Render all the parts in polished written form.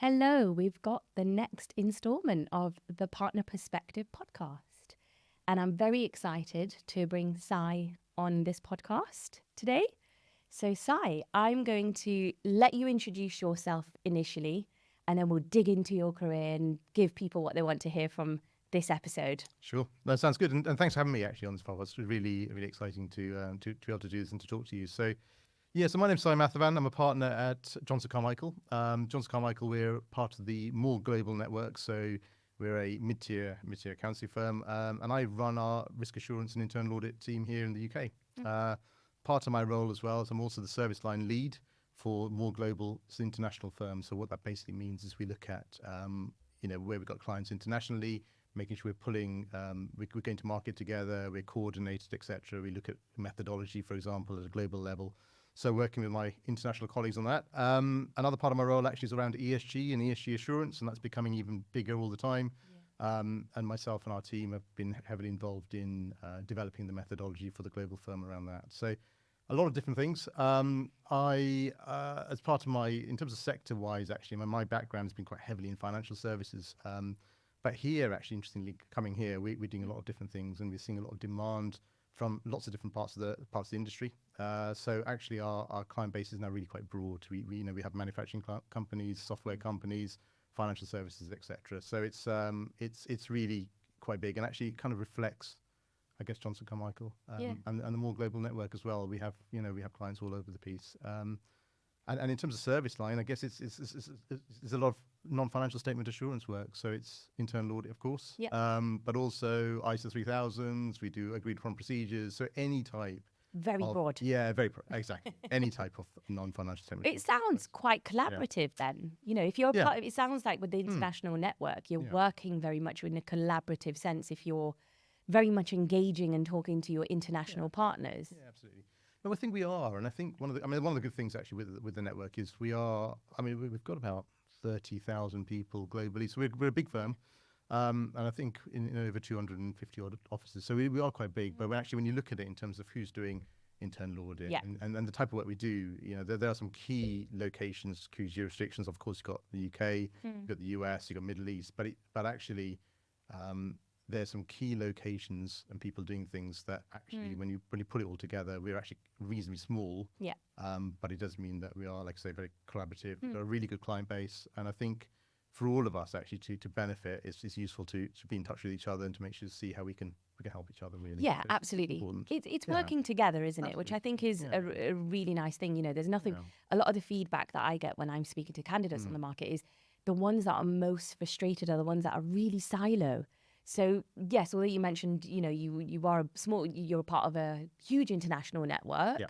Hello, we've got the next installment of the Partner Perspective podcast. And I'm very excited to bring Si on this podcast today. So, Si, I'm going to let you introduce yourself initially, and then we'll dig into your career and give people what they want to hear from this episode. Sure, that sounds good, and thanks for having me actually on this podcast. It's really exciting to be able to do this and to talk to you. So my name's Si Mathavan. I'm a partner at Johnston Carmichael. Johnston Carmichael, we're part of the more global network, so we're a mid-tier accountancy firm, and I run our risk assurance and internal audit team here in the UK. Part of my role as well is I'm also the service line lead for more global international firms. So what that basically means is we look at where we've got clients internationally, making sure we're pulling, we're going to market together, we're coordinated, etc. We look at methodology, for example, at a global level. So working with my international colleagues on that. Another part of my role actually is around ESG and ESG assurance, and that's becoming even bigger all the time. Yeah. And myself and our team have been heavily involved in developing the methodology for the global firm around that. So a lot of different things. As part of in terms of sector-wise, actually, my background has been quite heavily in financial services. But here, actually, interestingly, coming here, we're doing a lot of different things, and we're seeing a lot of demand from lots of different parts of the industry. So actually, our client base is now really quite broad. We have manufacturing companies, software companies, financial services, etc. So it's really quite big, and actually it kind of reflects, I guess, Johnston Carmichael and the more global network as well. We have clients all over the piece. And in terms of service line, I guess it's a lot of non-financial statement assurance work. So it's internal audit, of course, but also ISO 3000s. We do agreed upon procedures. So any type. Very broad. Yeah, very broad. Exactly. Any type of non-financial statement. It sounds quite collaborative then. If you're part of, it sounds like with the international network, you're working very much in a collaborative sense if you're very much engaging and talking to your international partners. Yeah, absolutely. No, I think we are, and I think one of the good things actually with the network is we've got about 30,000 people globally, so we're a big firm, and I think in over 250 odd offices. So we are quite big, but actually when you look at it in terms of who's doing internal audit and the type of work we do, there are some key locations, key jurisdictions. Of course, you've got the UK, you've got the US, you've got Middle East, but actually. There's some key locations and people doing things that actually, when you put it all together, we're actually reasonably small. Yeah. But it does mean that we are, like I say, very collaborative. We've got a really good client base, and I think for all of us actually to benefit, it's useful to be in touch with each other and to make sure to see how we can help each other. Really. Yeah, absolutely. It's working together, isn't it? Which I think is a really nice thing. There's nothing. A lot of the feedback that I get when I'm speaking to candidates on the market is the ones that are most frustrated are the ones that are really silo. So yes, although you mentioned, you're a part of a huge international network. Yeah.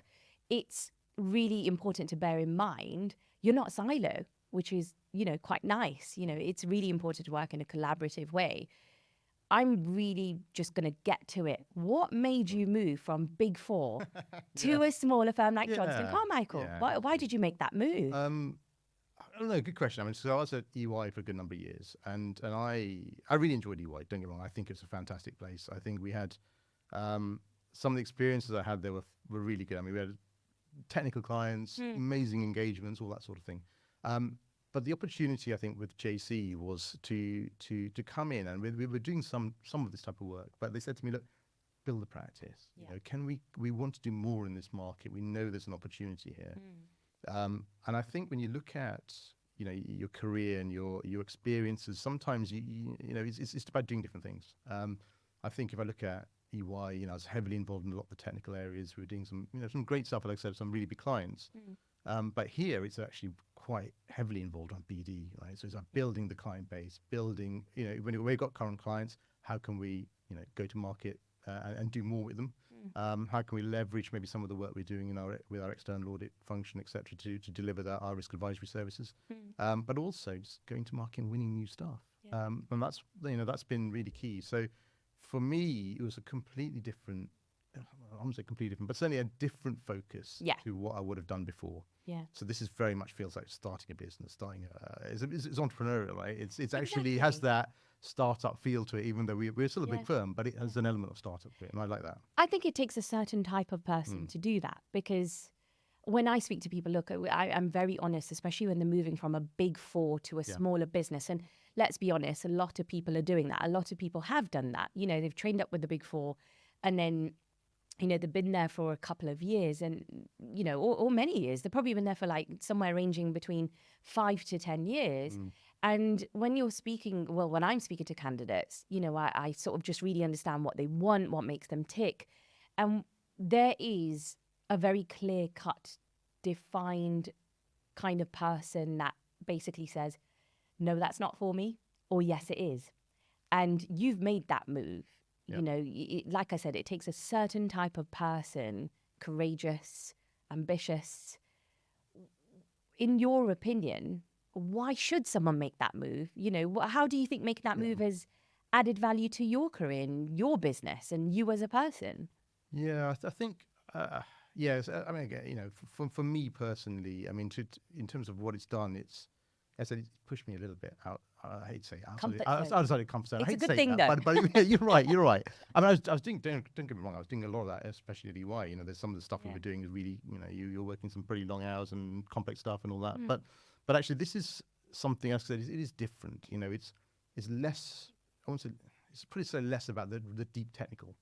It's really important to bear in mind you're not silo, which is quite nice. It's really important to work in a collaborative way. I'm really just going to get to it. What made you move from Big Four to a smaller firm like Johnston Carmichael? Yeah. Why did you make that move? I don't know. Good question. So I was at EY for a good number of years, and I really enjoyed EY. Don't get me wrong. I think it's a fantastic place. I think we had some of the experiences I had there were really good. We had technical clients, amazing engagements, all that sort of thing. But the opportunity, I think, with JC was to come in, and we were doing some of this type of work. But they said to me, look, build the practice. Can we want to do more in this market? We know there's an opportunity here. And I think when you look at your career and your experiences, sometimes it's about doing different things. I think if I look at EY, I was heavily involved in a lot of the technical areas. We were doing some great stuff, like I said, some really big clients. But here it's actually quite heavily involved on BD, right? So it's about building the client base, building when we've got current clients, how can we go to market and do more with them? How can we leverage maybe some of the work we're doing with our external audit function, et cetera, to deliver our risk advisory services, but also just going to market and winning new stuff. And that's been really key. So for me, it was a completely different, I won't say completely different, but certainly a different focus to what I would have done before. Yeah. So this is very much feels like starting a business, it's entrepreneurial, right? It's actually has that startup feel to it, even though we're still a big firm, but it has an element of startup to it, and I like that. I think it takes a certain type of person to do that, because when I speak to people, look, I'm very honest, especially when they're moving from a big four to a smaller business. And let's be honest, a lot of people are doing that. A lot of people have done that. You know, they've trained up with the big four, and then, you know, they've been there for a couple of years, and, you know, or many years. They've probably been there for like somewhere ranging between 5 to 10 years. And when you're speaking, well, when I'm speaking to candidates, you know, I sort of just really understand what they want, what makes them tick. And there is a very clear-cut, defined kind of person that basically says, no, that's not for me, or yes, it is. And you've made that move. You know, like I said, it takes a certain type of person, courageous, ambitious. In your opinion, why should someone make that move? You know, how do you think making that move has added value to your career and your business and you as a person? Yeah, I think, yes. I mean, again, you know, for me personally, I mean, in terms of what it's done, as I said, it pushed me a little bit out. I hate to say outside of comfort zone. It's I a hate good to say thing, that, though. but yeah, you're right. You're right. I mean, I was doing. Don't get me wrong. I was doing a lot of that, especially at EY. You know, there's some of the stuff we were doing is really, you know, you're working some pretty long hours and complex stuff and all that. But actually, this is something. As I said, it is different. You know, it's less. I want to. It's pretty so less about the deep technical.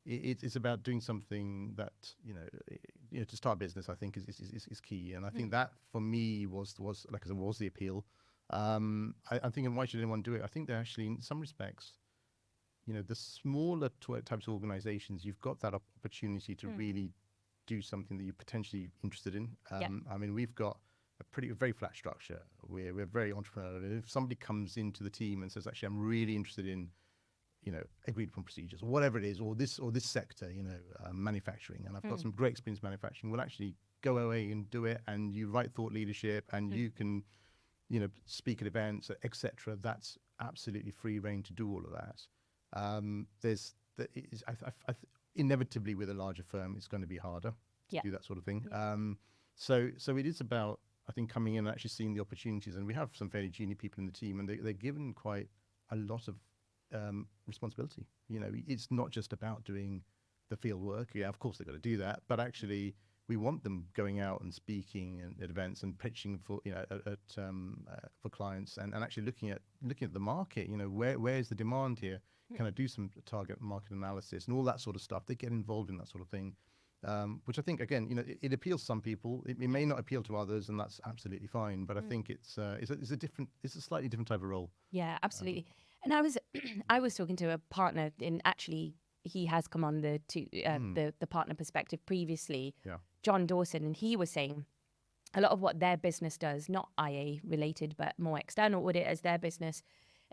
It's about doing something that, you know, to start business, I think is key. And I think that for me was like I said, was the appeal. I'm thinking, why should anyone do it? I think that actually, in some respects, you know, the smaller types of organizations, you've got that opportunity to really do something that you're potentially interested in. I mean, we've got a very flat structure. We're very entrepreneurial. If somebody comes into the team and says, actually, I'm really interested in, you know, agreed upon procedures or whatever it is, or this sector, you know, manufacturing, and I've got some great experience in manufacturing, we'll actually go away and do it, and you write thought leadership, and you can, you know, speak at events, etc. That's absolutely free reign to do all of that. Inevitably with a larger firm, it's going to be harder to do that sort of thing. So it is about, I think, coming in and actually seeing the opportunities, and we have some fairly junior people in the team, and they're given quite a lot of responsibility. You know, it's not just about doing the field work. Yeah, of course they've got to do that, but actually we want them going out and speaking at events and pitching for, you know, for clients, and actually looking at the market. You know, where is the demand here? Can I do some target market analysis and all that sort of stuff? They get involved in that sort of thing, which I think, again, you know, it appeals to some people. It may not appeal to others, and that's absolutely fine. But I think it's a slightly different type of role. Yeah, absolutely. And I was talking to a partner, in actually he has come on the partner perspective previously, John Dawson, and he was saying a lot of what their business does, not IA related, but more external audit as their business,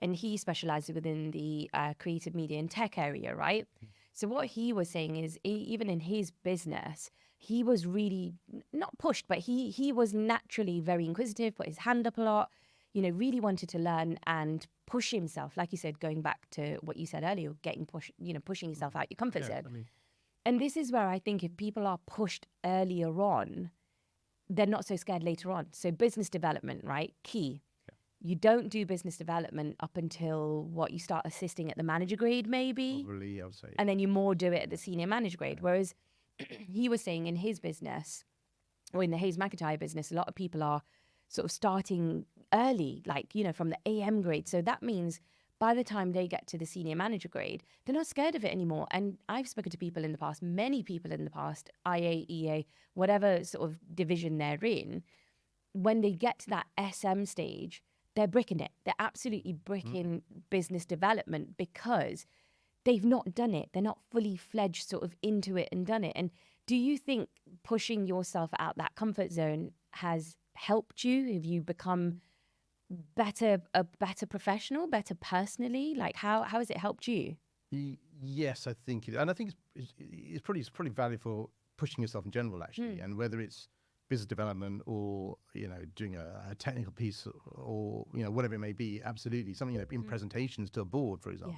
and he specializes within the creative media and tech area, right? So what he was saying is, even in his business, he was really not pushed, but he was naturally very inquisitive, put his hand up a lot, you know, really wanted to learn and push himself. Like you said, going back to what you said earlier, pushing yourself out your comfort zone. I mean, and this is where I think if people are pushed earlier on, they're not so scared later on. So business development, right? Key. You don't do business development up until you start assisting at the manager grade, maybe. Probably, I would say. And then you more do it at the senior manager grade. Whereas he was saying in his business, or in the Hayes McIntyre business, a lot of people are sort of starting early, like, you know, from the AM grade. So that means by the time they get to the senior manager grade, they're not scared of it anymore. And I've spoken to people in the past, many people in the past, IA, EA, whatever sort of division they're in, when they get to that SM stage, they're bricking it. They're absolutely bricking business development because they've not done it. They're not fully fledged sort of into it and done it. And do you think pushing yourself out that comfort zone has helped you? Have you become a better professional, better personally? Like how has it helped you? Yes, I think and I think it's probably valid for pushing yourself in general, actually, and whether it's business development or, you know, doing a technical piece or, you know, whatever it may be. Absolutely, something, you know, in presentations to a board, for example.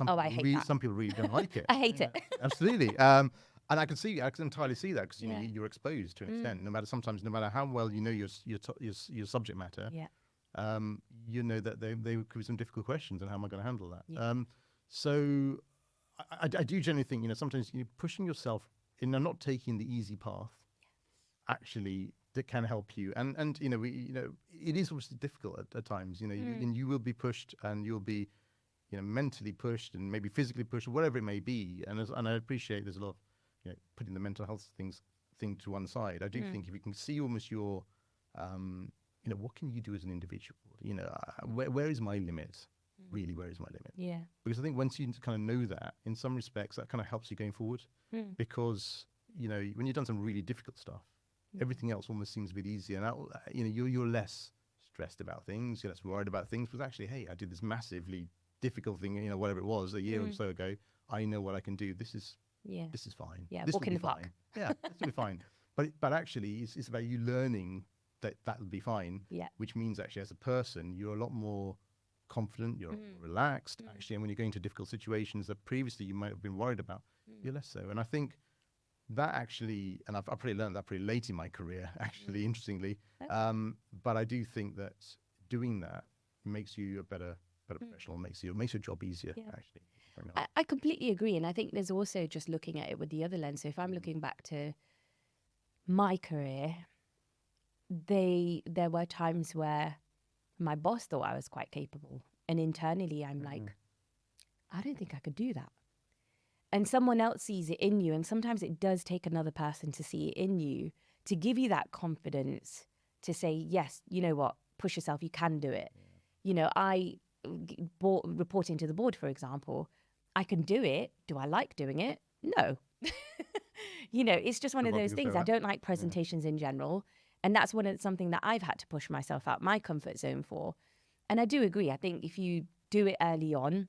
I hate that. Some people really don't like it. I hate it. Absolutely. And I can entirely see that because, you know, you're exposed to an extent. No matter how well you know your subject matter, you know that they could be some difficult questions, and how am I going to handle that? So I do generally think, you know, sometimes you're pushing yourself in not taking the easy path, actually that can help you. And it is obviously difficult at times. And you will be pushed, and you'll be mentally pushed, and maybe physically pushed, or whatever it may be. And I appreciate there's a lot of putting the mental health thing to one side. I do think if you can see almost your what can you do as an individual? Where is my limit? Really, where is my limit? Yeah. Because I think once you kind of know that, in some respects, that kind of helps you going forward. Because when you've done some really difficult stuff, everything else almost seems a bit easier. And that, you're less stressed about things. You're less worried about things. Because actually, hey, I did this massively difficult thing. Whatever it was, a year or so ago. I know what I can do. This is fine. Yeah. This Walk will in be the park. fine. Yeah, this will be fine. But actually, it's about you learning that will be fine. Yeah. Which means actually, as a person, you're a lot more confident, you're more relaxed, actually, and when you're going to difficult situations that previously you might have been worried about, you're less so. And I think that actually, and I've probably learned that pretty late in my career, actually, interestingly, but I do think that doing that makes you a better professional, makes your job easier, actually. I completely agree. And I think there's also just looking at it with the other lens. So if I'm looking back to my career, there were times where my boss thought I was quite capable. And internally, I'm like, I don't think I could do that. And someone else sees it in you. And sometimes it does take another person to see it in you, to give you that confidence to say, yes, you know what, push yourself, you can do it. I reporting to the board, for example, I can do it. Do I like doing it? No. It's just one of those things. I don't like presentations in general. And that's something that I've had to push myself out my comfort zone for. And I do agree. I think if you do it early on,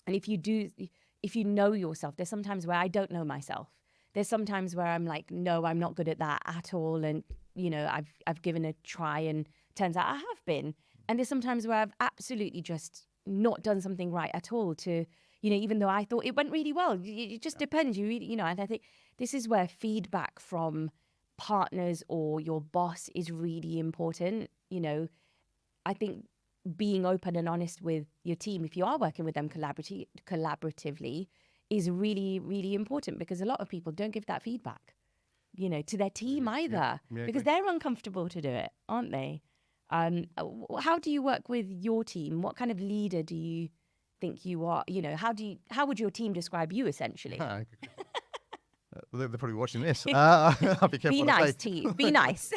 and if you know yourself, there's sometimes where I don't know myself. There's sometimes where I'm like, no, I'm not good at that at all. And, I've given a try and turns out I have been. And there's sometimes where I've absolutely just not done something right at all to, even though I thought it went really well. It just depends. You really, and I think this is where feedback from partners or your boss is really important. I think being open and honest with your team, if you are working with them collaboratively, is really, really important, because a lot of people don't give that feedback, to their team either, because they're uncomfortable to do it, aren't they? How do you work with your team? What kind of leader do you think you are? How would your team describe you, essentially? Well, they're probably watching this. I'll be careful. Be nice, team. Be nice.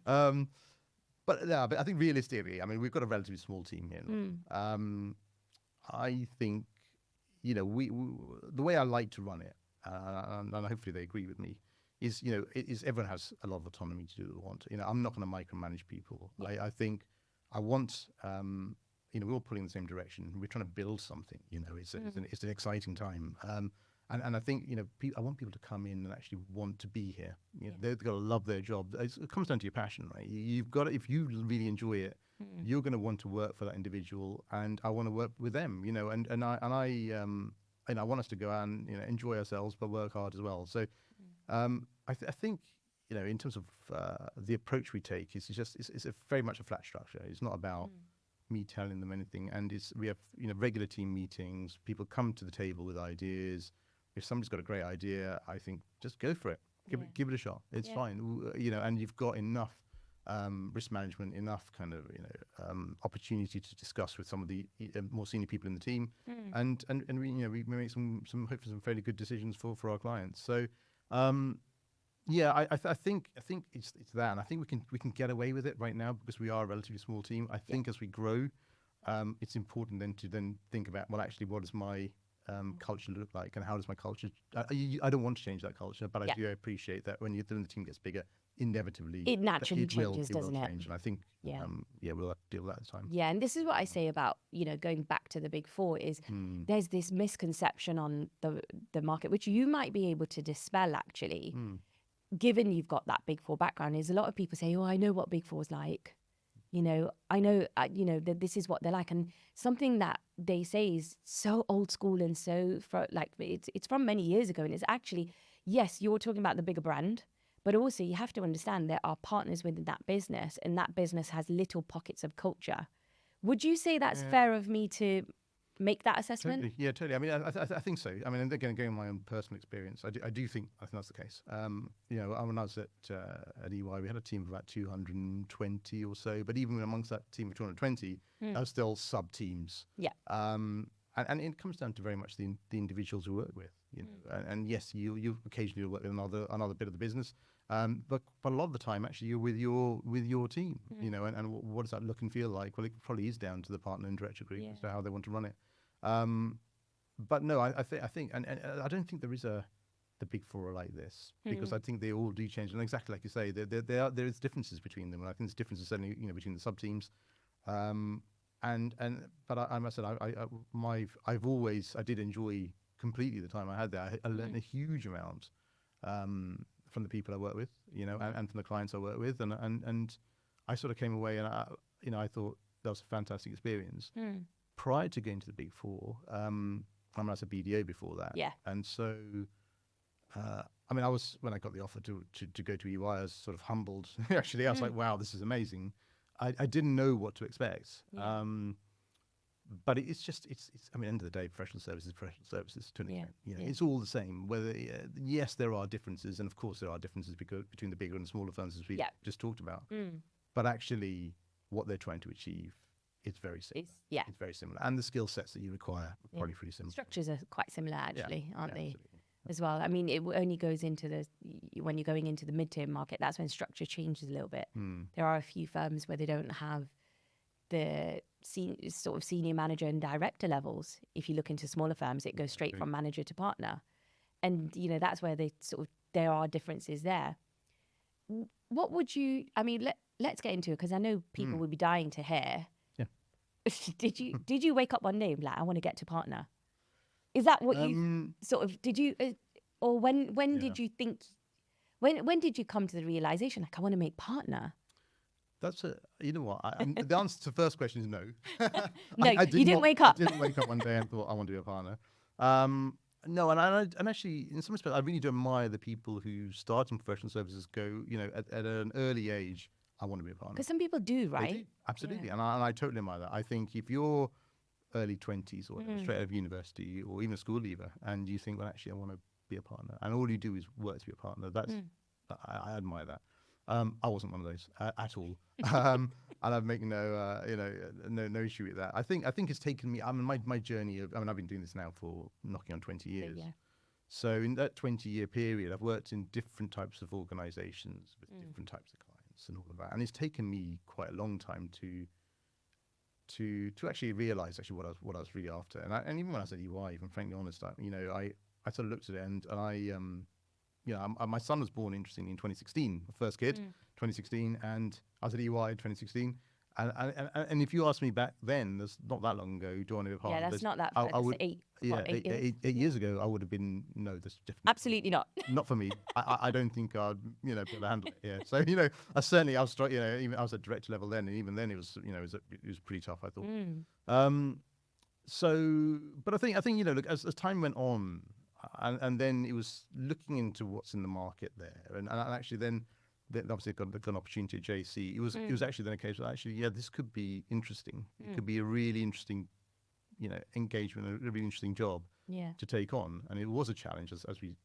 But I think realistically, I mean, we've got a relatively small team here. I think, we the way I like to run it, and hopefully they agree with me, is everyone has a lot of autonomy to do what they want. I'm not going to micromanage people. I think I want. We're all pulling in the same direction. We're trying to build something. It's an exciting time. And I think, I want people to come in and actually want to be here. They've got to love their job. It comes down to your passion, right? You've got to, if you really enjoy it, you're going to want to work for that individual, and I want to work with them. I want us to go out and enjoy ourselves, but work hard as well. So, I think in terms of the approach we take, it's very much a flat structure. It's not about me telling them anything, and we have regular team meetings. People come to the table with ideas. If somebody's got a great idea, I think just go for it. Give it a shot. It's fine. And you've got enough risk management, enough kind of opportunity to discuss with some of the more senior people in the team, and we make some hopefully some fairly good decisions for our clients. So I think it's that, and I think we can get away with it right now because we are a relatively small team. I think as we grow, it's important then to think about, well, actually, what does my culture look like, and how does my culture? I don't want to change that culture, but I do appreciate that when the team gets bigger, inevitably it naturally changes, doesn't it? Change, and I think we'll have to deal with that at the time. Yeah, and this is what I say about going back to the Big Four is there's this misconception on the market, which you might be able to dispel actually. Given you've got that Big Four background, is a lot of people say, "Oh, I know what Big Four's like." I know, that this is what they're like. And something that they say is so old school and so it's from many years ago. And it's actually, yes, you're talking about the bigger brand, but also you have to understand there are partners within that business, and that business has little pockets of culture. Would you say that's fair of me to make that assessment? Totally. Yeah, totally. I mean, I think so. I mean, and again, going on my own personal experience, I do think that's the case. You know, when I was at EY, we had a team of about 220 or so, but even amongst that team of 220, there were still sub teams. Yeah. And it comes down to very much the individuals you work with. You know, and yes, you occasionally work with another bit of the business, but a lot of the time, actually, you're with your team. You know, and what does that look and feel like? Well, it probably is down to the partner and director group as to how they want to run it. But no, I think, and I don't think there is the big four are like this, because I think they all do change, and exactly like you say, there is differences between them, and I think there's differences certainly, you know, between the sub teams. But I must say, I did enjoy completely the time I had there. I learned a huge amount from the people I work with, you know, and from the clients I work with, and I sort of came away and I thought that was a fantastic experience. Prior to going to the Big Four, I mean, I was a BDO before that, and so I mean, when I got the offer to go to EY, I was sort of humbled. Actually, I was like, wow, this is amazing. I didn't know what to expect. But it's just, I mean, at the end of the day, professional services to an extent. You know, it's all the same. Whether, yes, there are differences, and of course there are differences between the bigger and smaller firms, as we just talked about. But actually, what they're trying to achieve, it's very similar. It's very similar. And the skill sets that you require are probably pretty similar. Structures are quite similar, actually, aren't they? Absolutely. As well. I mean, it only goes into when you're going into the mid-tier market, that's when structure changes a little bit. There are a few firms where they don't have the sort of senior manager and director levels. If you look into smaller firms, it goes straight from manager to partner. And, you know, that's where there are differences there. What would you, I mean, let's get into it, because I know people would be dying to hear. Yeah. Did you wake up one day and be like, I want to get to partner? Is that what you sort of, did you, or when did you think, when did you come to the realization, like, I want to make partner? You know what, the answer to the first question is no. No, you didn't wake up. I didn't wake up one day and thought, I want to be a partner. No, and actually, in some respects, I really do admire the people who start in professional services, go, you know, at an early age, I want to be a partner. Because some people do, right? They do, absolutely. And I totally admire that. I think if you're early 20s or whatever, straight out of university or even a school leaver, and you think, well, actually, I want to be a partner, and all you do is work to be a partner, I admire that. I wasn't one of those at all, and I'm making no issue with that. I think it's taken me. I mean, my journey of, I mean, I've been doing this now for knocking on 20 years. So in that 20-year period, I've worked in different types of organisations with different types of clients and all of that, and it's taken me quite a long time to actually realise what I was really after. And even when I was at EY, even frankly honest, I sort of looked at it and my son was born, interestingly, in 2016, my first kid, 2016, and I was at EY in 2016. And if you asked me back then, that's not that long ago, do I want to be a partner? Yeah, that's not that. I would, 8 years. 8 years ago, I would have been, no, that's definitely Absolutely not. Not for me. I don't think I'd, be able to handle it. Yeah. So, I was, even I was at director level then, and even then it was, it was pretty tough, I thought. So, but I think, look, as time went on, and then it was looking into what's in the market there, and actually then obviously got an opportunity at JC. It was actually then a case of actually, this could be interesting. It could be a really interesting, engagement, a really interesting job to take on, and it was a challenge as we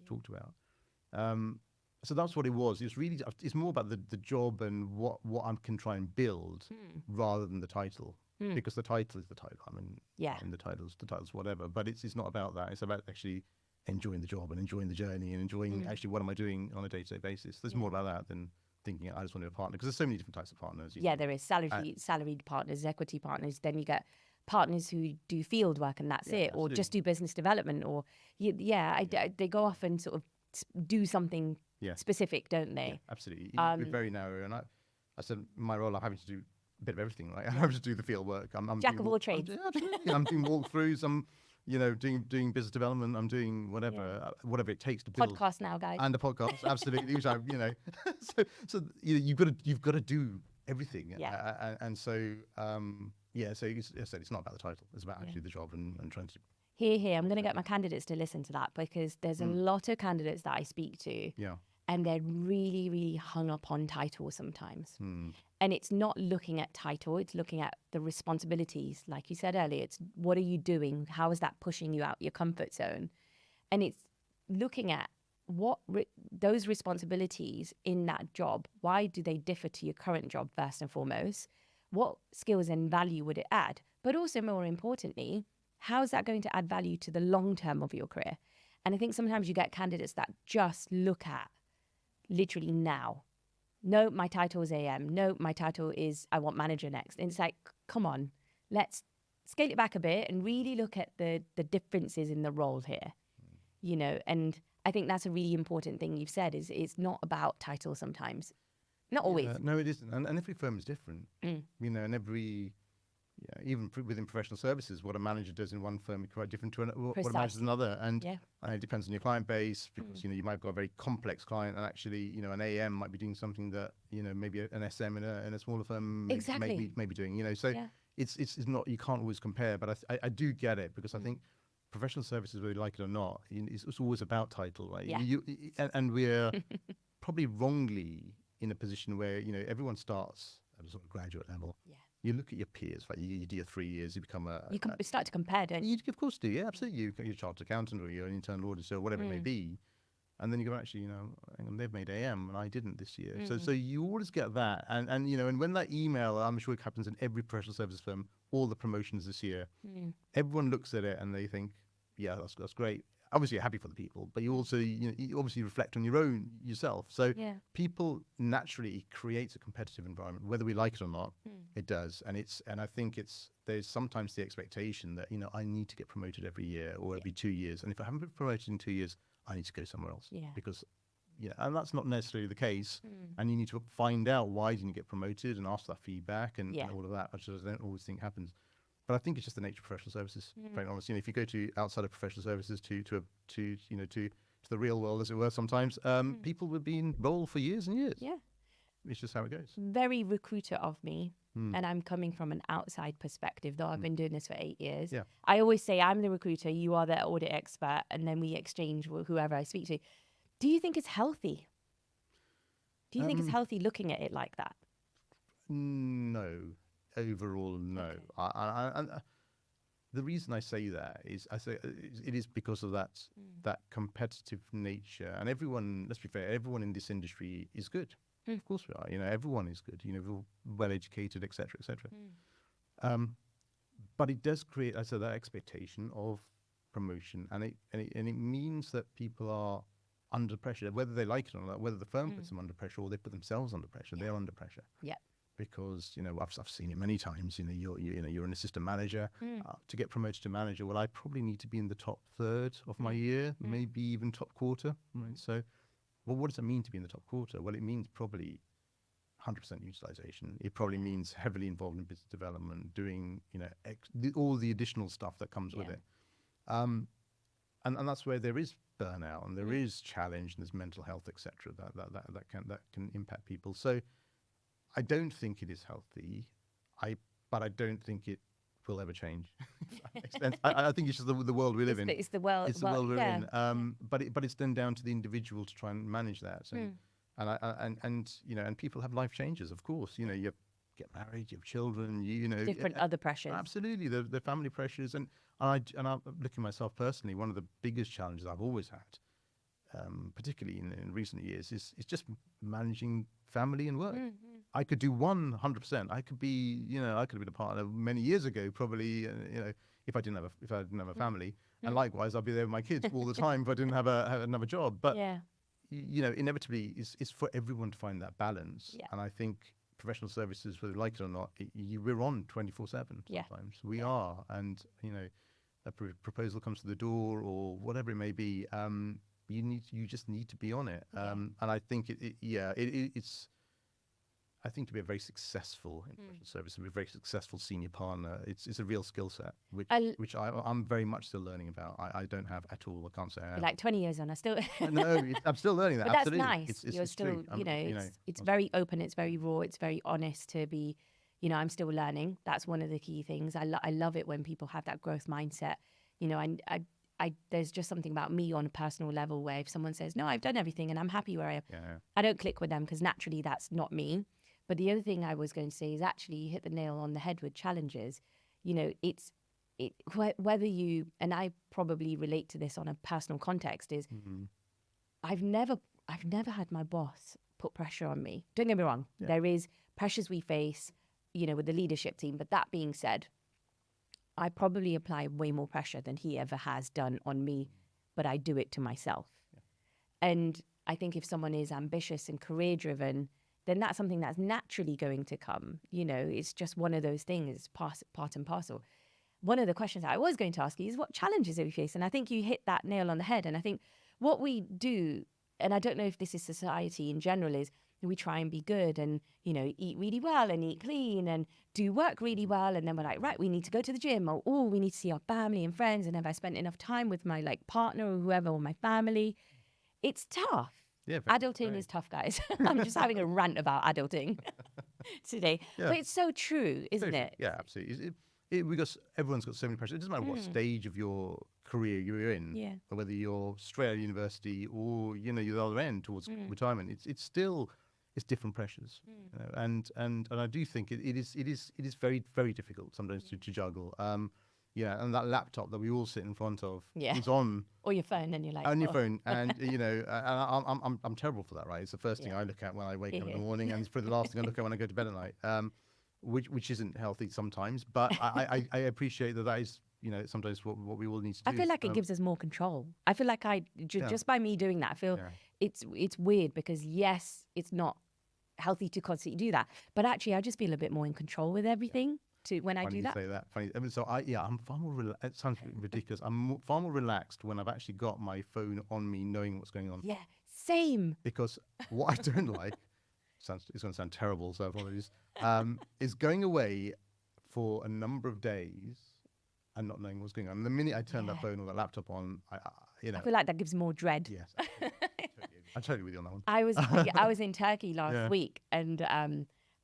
talked about. So that's what it was. It's more about the job and what I can try and build rather than the title. Because the title is the title. I mean, and the title's whatever. But it's not about that. It's about actually enjoying the job and enjoying the journey and enjoying actually what am I doing on a day-to-day basis. There's more about that than thinking I just want to be a partner, because there's so many different types of partners. There is salaried partners, equity partners. Then you get partners who do field work and that's it, or just do business development, or they go off and sort of do something specific, don't they? Yeah, absolutely. We're very narrow, and I said my role, I'm having to do a bit of everything. Right? I'm having to do the field work. I'm Jack of all trades. I'm doing walkthroughs. I'm doing business development. I'm doing whatever it takes to build. Podcast now, guys. And a podcast, absolutely. Which so you've got to do everything. Yeah. And so so it's not about the title. It's about actually the job and trying to. Here. I'm going to get my candidates to listen to that, because there's a lot of candidates that I speak to. Yeah. and they're really, really hung up on title sometimes. Hmm. And it's not looking at title, it's looking at the responsibilities. Like you said earlier, it's what are you doing? How is that pushing you out your comfort zone? And it's looking at those responsibilities in that job. Why do they differ to your current job, first and foremost? What skills and value would it add? But also, more importantly, how is that going to add value to the long term of your career? And I think sometimes you get candidates that just look at literally now. No, my title is AM. No, my title is I want manager next. And it's like, come on, let's scale it back a bit and really look at the differences in the role here, and I think that's a really important thing you've said is it's not about title sometimes. Not always. No, it isn't. And every firm is different, Mm. and even within professional services, what a manager does in one firm is quite different to what a manager does in another. And it depends on your client base because, you might have got a very complex client and actually, an AM might be doing something that, maybe an SM in a smaller firm may be doing, so it's not, you can't always compare, but I do get it because I think professional services, whether you like it or not, it's always about title, right? Yeah. And we're probably wrongly in a position where, everyone starts at a sort of graduate level. Yeah. You look at your peers, right? You do your 3 years, you become You start to compare, don't you? You of course do, yeah, absolutely. You're a chartered accountant or you're an internal auditor or whatever it may be. And then you go, actually, hang on, they've made AM and I didn't this year. So you always get that. And and when that email, I'm sure it happens in every professional services firm, all the promotions this year, everyone looks at it and they think, yeah, that's great. Obviously, you're happy for the people, but you also, you obviously reflect on yourself. So people naturally creates a competitive environment, whether we like it or not. It does, and I think there's sometimes the expectation that I need to get promoted every year or every 2 years, and if I haven't been promoted in 2 years, I need to go somewhere else. Because and that's not necessarily the case, and you need to find out why didn't you get promoted and ask that feedback and all of that, which I don't always think happens. But I think it's just the nature of professional services. Very honest, if you go to outside of professional services to the real world, as it were, sometimes people would be in role for years and years. Yeah, it's just how it goes. Very recruiter of me, and I'm coming from an outside perspective. Though I've been doing this for 8 years, I always say I'm the recruiter, you are the audit expert, and then we exchange with whoever I speak to. Do you think it's healthy? Do you think it's healthy looking at it like that? No. Overall, no. Okay. The reason I say that is it is because of that competitive nature. And everyone, let's be fair, everyone in this industry is good. Of course we are. Everyone is good. We're well educated, etc., etc. But it does create, I said, that expectation of promotion, and it means that people are under pressure, whether they like it or not, whether the firm puts them under pressure or they put themselves under pressure. They're under pressure. Yeah. Because I've seen it many times. You're an assistant manager to get promoted to manager. Well, I probably need to be in the top third of my year, maybe even top quarter. Right. So, well, what does it mean to be in the top quarter? Well, it means probably 100% utilization. It probably means heavily involved in business development, doing all the additional stuff that comes with it. And that's where there is burnout and there is challenge and there's mental health, etc. That can impact people. So. I don't think it is healthy, but I don't think it will ever change. I think it's just the world we live in. It's the world. It's the world we're in. But it's then down to the individual to try and manage that. And people have life changes, of course. You get married, you have children. Different other pressures. Absolutely, the family pressures, and I'm looking at myself personally. One of the biggest challenges I've always had, particularly in recent years, is just managing family and work. I could do 100%. I could be, I could have been a partner many years ago, probably, if I didn't have a family. And likewise, I'd be there with my kids all the time if I didn't have another job. But inevitably, it's for everyone to find that balance. Yeah. And I think professional services, whether you like it or not, we're on 24/7 sometimes. Yeah. We are, and a proposal comes to the door or whatever it may be. You just need to be on it. And I think it's. I think to be a very successful in professional service and be a very successful senior partner, it's a real skill set, which I'm very much still learning about. I don't have at all. I can't say I am. Like 20 years on, I still. No, I'm still learning that. But absolutely. That's nice. You're still, it's very open. It's very raw. It's very honest to be. I'm still learning. That's one of the key things. I love it when people have that growth mindset. there's just something about me on a personal level where if someone says, no, I've done everything and I'm happy where I am, I don't click with them because naturally that's not me. But the other thing I was going to say is actually you hit the nail on the head with challenges. You know, whether you, and I probably relate to this on a personal context, is I've never had my boss put pressure on me. Don't get me wrong. There is pressures we face, you know, with the leadership team. But that being said, I probably apply way more pressure than he ever has done on me, but I do it to myself. And I think if someone is ambitious and career driven, then that's something that's naturally going to come. You know, it's just one of those things, part and parcel. One of the questions I was going to ask you is what challenges do we face? And I think you hit that nail on the head. And I think what we do, and I don't know if this is society in general, is we try and be good and, you know, eat really well and eat clean and do work really well. And then we're like, right, we need to go to the gym, or, oh, we need to see our family and friends. And have I spent enough time with my like partner or whoever, or my family? It's tough. Yeah, adulting is tough, guys. I'm just having a rant about adulting today. But it's so true, isn't it? Yeah, absolutely. Everyone's got so many pressures. It doesn't matter what stage of your career you're in, or whether you're straight out of university or, you know, you're the other end towards retirement. It's still different pressures, you know? and I do think it is very, very difficult sometimes to juggle. And that laptop that we all sit in front of is on, or your phone, and you're like on your phone, and you know, and I'm terrible for that, right? It's the first thing I look at when I wake up in the morning, and it's probably the last thing I look at when I go to bed at night. Which isn't healthy sometimes, but I appreciate that is, you know, sometimes what we all need to do. I feel like it gives us more control. I feel like just by me doing that, I feel it's weird because yes, it's not healthy to constantly do that, but actually I just feel a bit more in control with everything when I do that. Funny you say that. Funny. I mean, so I'm far more. It sounds ridiculous. I'm far more relaxed when I've actually got my phone on me, knowing what's going on. Yeah, same. Because what I don't like. It's going to sound terrible, so apologies, is going away for a number of days and not knowing what's going on. And the minute I turn that phone or that laptop on, I feel like that gives more dread. Yes, I'm totally with you on that one. I was in Turkey last week, and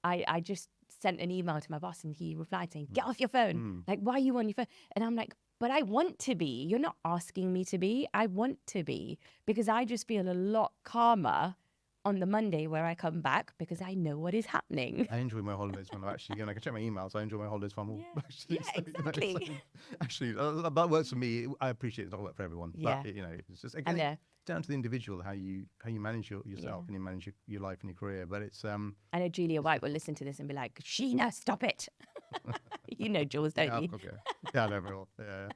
I just sent an email to my boss, and he replied saying, "Get off your phone! Like, why are you on your phone?" And I'm like, "But I want to be. You're not asking me to be. I want to be, because I just feel a lot calmer on the Monday where I come back, because I know what is happening." I enjoy my holidays when I actually, I can check my emails. I enjoy my holidays far more. Actually, exactly. Actually, that works for me. I appreciate it doesn't work for everyone. But, you know, it's just, again, down to the individual, how you manage yourself and you manage your life and your career. But it's I know Julia White will listen to this and be like, "Sheena, stop it." You know Jules, don't you? Okay. Yeah, I know very well. Yeah.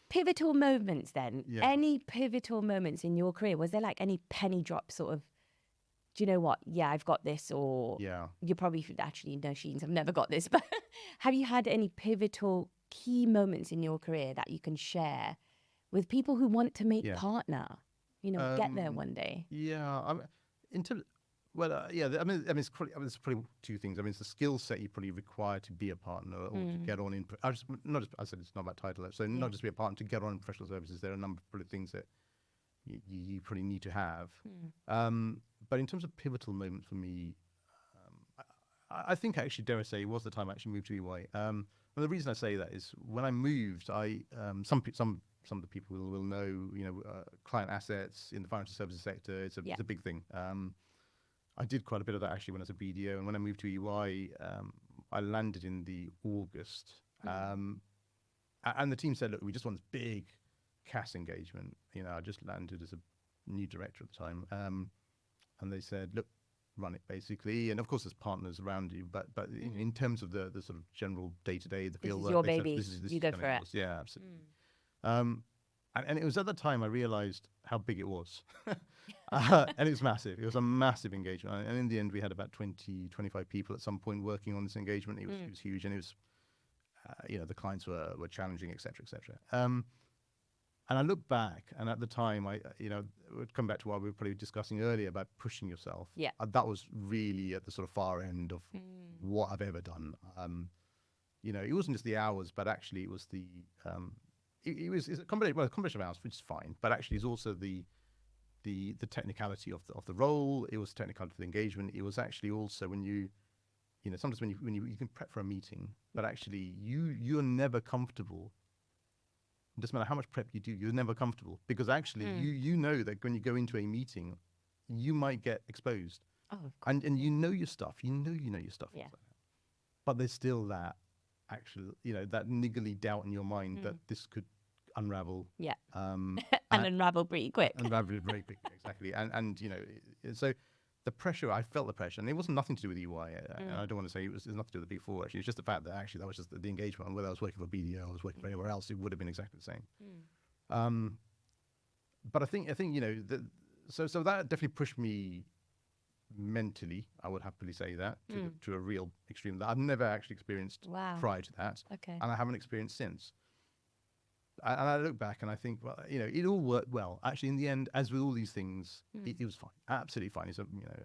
Pivotal moments then. Any pivotal moments in your career? Was there like any penny drop sort of, do you know what? Yeah, I've got this, or you probably actually no, Sheens, I've never got this. But have you had any pivotal key moments in your career that you can share with people who want to make partner? You know, get there one day. Yeah, I mean, in terms. Well, I mean, it's probably two things. I mean, it's the skill set you probably require to be a partner or to get on in. I said it's not about title, so not just be a partner, to get on in professional services. There are a number of things that you probably need to have. But in terms of pivotal moments for me, I think actually, dare I say, it was the time I actually moved to EY. And the reason I say that is when I moved, some of the people will know, you know, client assets in the financial services sector. It's a big thing. I did quite a bit of that actually when I was a BDO, and when I moved to EY, I landed in the August, and the team said, "Look, we just want this big CAS engagement." You know, I just landed as a new director at the time, and they said, "Look, run it basically." And of course, there's partners around you, but in terms of the sort of general day to day, the field work, your baby. This you go for it. Yeah, absolutely. And it was at the time I realized how big it was. And it was massive. It was a massive engagement. And in the end, we had about 20, 25 people at some point working on this engagement. It was huge. And it was, you know, the clients were challenging, et cetera, et cetera. And I look back, and at the time, you know, it would come back to what we were probably discussing earlier about pushing yourself. Yeah. That was really at the sort of far end of what I've ever done. You know, it wasn't just the hours, but actually it was the... it's a combination of hours, which is fine, but actually it's also the technicality of the role. It was technicality of the engagement. It was actually also when you know, sometimes when you can prep for a meeting, but actually you're never comfortable it doesn't matter how much prep you do, you're never comfortable because actually you know that when you go into a meeting, you might get exposed. Oh, And you know your stuff. You know your stuff. Yeah. But there's still that actual, that niggly doubt in your mind that this could unravel. Yeah. And unravel pretty quick. unravel very quickly, exactly. And so the pressure, I felt the pressure, and it wasn't nothing to do with EY. And I don't want to say it's nothing to do with the Big Four. Actually, it's just the fact that actually that was just the engagement. And whether I was working for BDO, I was working for anywhere else, it would have been exactly the same. But I think so that definitely pushed me mentally. I would happily say that to a real extreme that I've never actually experienced prior to that, Okay. and I haven't experienced since. And I look back and I think, well, it all worked well. Actually, in the end, as with all these things, it was fine, absolutely fine. It's